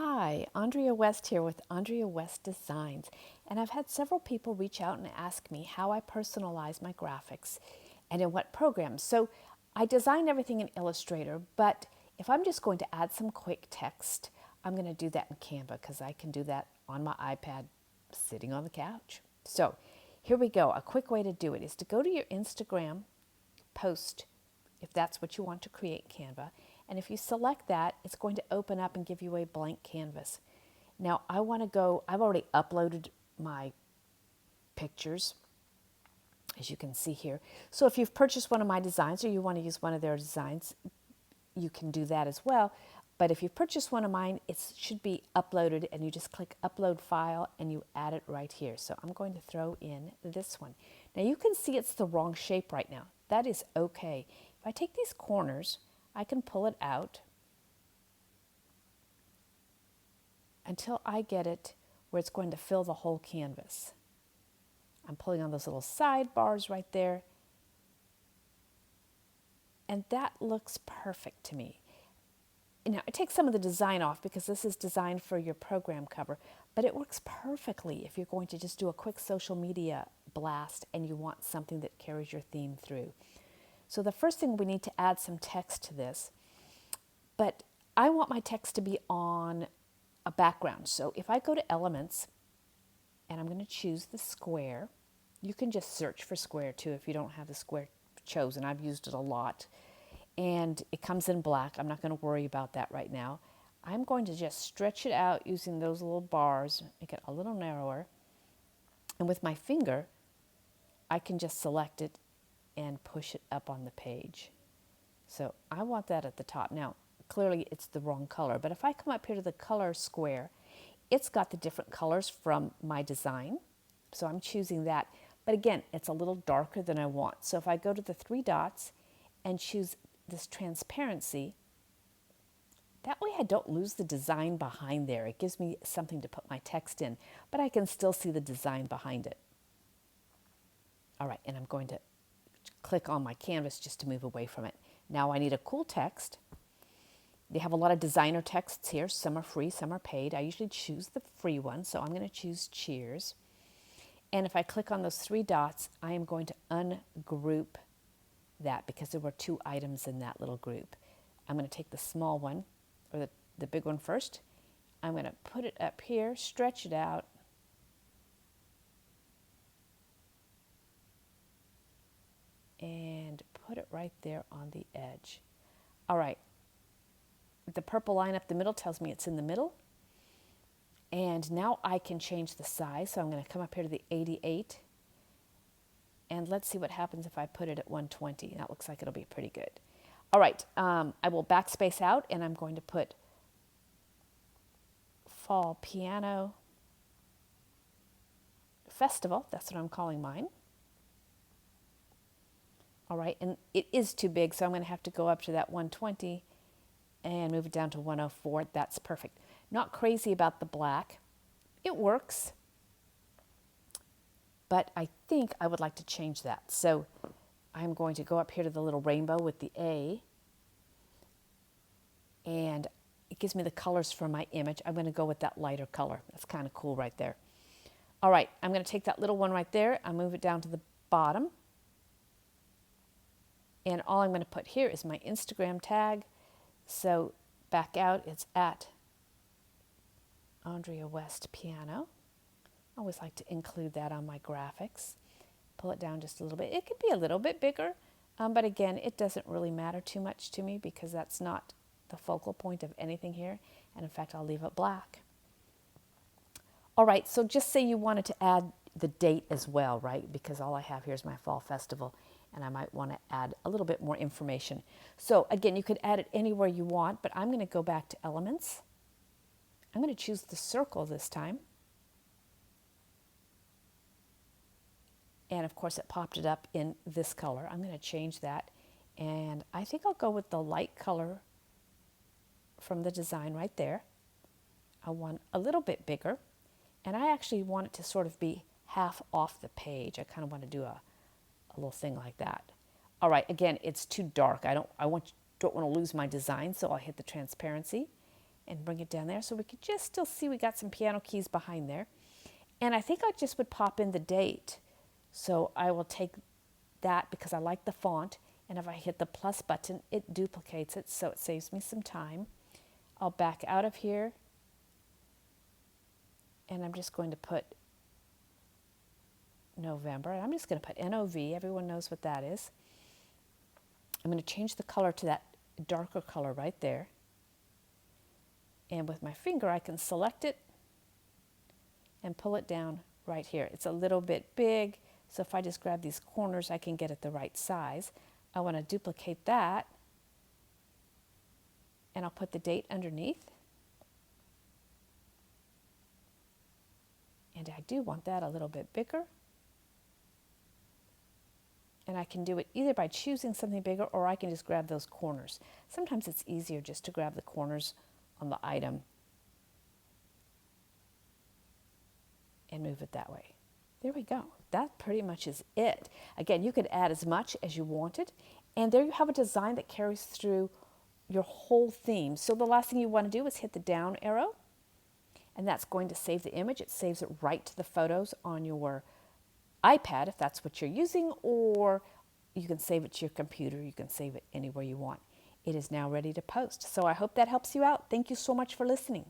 Hi, Andrea West here with Andrea West Designs, and I've had several people reach out and ask me how I personalize my graphics and in what programs. So I design everything in Illustrator, but if I'm just going to add some quick text, I'm going to do that in Canva because I can do that on my iPad sitting on the couch. So here we go. A quick way to do it is to go to your Instagram post if that's what you want to create in Canva. And if you select that, it's going to open up and give you a blank canvas. Now I want to go, I've already uploaded my pictures, as you can see here. So if you've purchased one of my designs or you want to use one of their designs, you can do that as well. But if you've purchased one of mine, it should be uploaded and you just click upload file and you add it right here. So I'm going to throw in this one. Now you can see it's the wrong shape right now. That is okay. If I take these corners, I can pull it out until I get it where it's going to fill the whole canvas. I'm pulling on those little sidebars right there. And that looks perfect to me. Now, I take some of the design off because this is designed for your program cover, but it works perfectly if you're going to just do a quick social media blast and you want something that carries your theme through. So the first thing, we need to add some text to this, but I want my text to be on a background. So if I go to Elements and I'm going to choose the square, you can just search for square too if you don't have the square chosen. I've used it a lot. And it comes in black. I'm not going to worry about that right now. I'm going to just stretch it out using those little bars, make it a little narrower. And with my finger, I can just select it and push it up on the page. So I want that at the top. Now, clearly it's the wrong color, but if I come up here to the color square, it's got the different colors from my design. So I'm choosing that. But again, it's a little darker than I want. So if I go to the three dots and choose this transparency, that way I don't lose the design behind there. It gives me something to put my text in, but I can still see the design behind it. All right, and I'm going to click on my canvas just to move away from it. Now I need a cool text. They have a lot of designer texts here. Some are free, some are paid. I usually choose the free one, so I'm going to choose Cheers. And if I click on those three dots, I am going to ungroup that because there were two items in that little group. I'm going to take the small one, or the big one first. I'm going to put it up here, stretch it out, and put it right there on the edge. All right, the purple line up the middle tells me it's in the middle. And now I can change the size, so I'm going to come up here to the 88. And let's see what happens if I put it at 120. That looks like it'll be pretty good. All right, I will backspace out, and I'm going to put Fall Piano Festival. That's what I'm calling mine. All right, and it is too big, so I'm going to have to go up to that 120 and move it down to 104. That's perfect. Not crazy about the black. It works. But I think I would like to change that. So I'm going to go up here to the little rainbow with the A. And it gives me the colors for my image. I'm going to go with that lighter color. That's kind of cool right there. All right, I'm going to take that little one right there. I'll move it down to the bottom. And all I'm going to put here is my Instagram tag. So back out, it's at Andrea West Piano. I always like to include that on my graphics. Pull it down just a little bit. It could be a little bit bigger, but again, it doesn't really matter too much to me because that's not the focal point of anything here. And in fact, I'll leave it black. All right, so just say you wanted to add the date as well, right? Because all I have here is my fall festival, and I might want to add a little bit more information. So again, you could add it anywhere you want, but I'm going to go back to Elements. I'm going to choose the circle this time. And of course, it popped it up in this color. I'm going to change that. And I think I'll go with the light color from the design right there. I want a little bit bigger. And I actually want it to sort of be half off the page. I kind of want to do a little thing like that. All right, again, it's too dark. I don't want to lose my design, so I'll hit the transparency. and bring it down there so we can just still see we got some piano keys behind there. And I think I just would pop in the date. So I will take that because I like the font, and if I hit the plus button, it duplicates it, so it saves me some time. I'll back out of here, and I'm just going to put November, and I'm just going to put NOV. Everyone knows what that is. I'm going to change the color to that darker color right there. And with my finger, I can select it and pull it down right here. It's a little bit big, so if I just grab these corners, I can get it the right size. I want to duplicate that, and I'll put the date underneath. And I do want that a little bit bigger. And I can do it either by choosing something bigger, or I can just grab those corners. Sometimes it's easier just to grab the corners on the item and move it that way. There we go. That pretty much is it. Again, you could add as much as you wanted, and there you have a design that carries through your whole theme. So the last thing you want to do is hit the down arrow, and that's going to save the image. It saves it right to the photos on your iPad if that's what you're using, or you can save it to your computer. You can save it anywhere you want. It is now ready to post. So I hope that helps you out. Thank you so much for listening.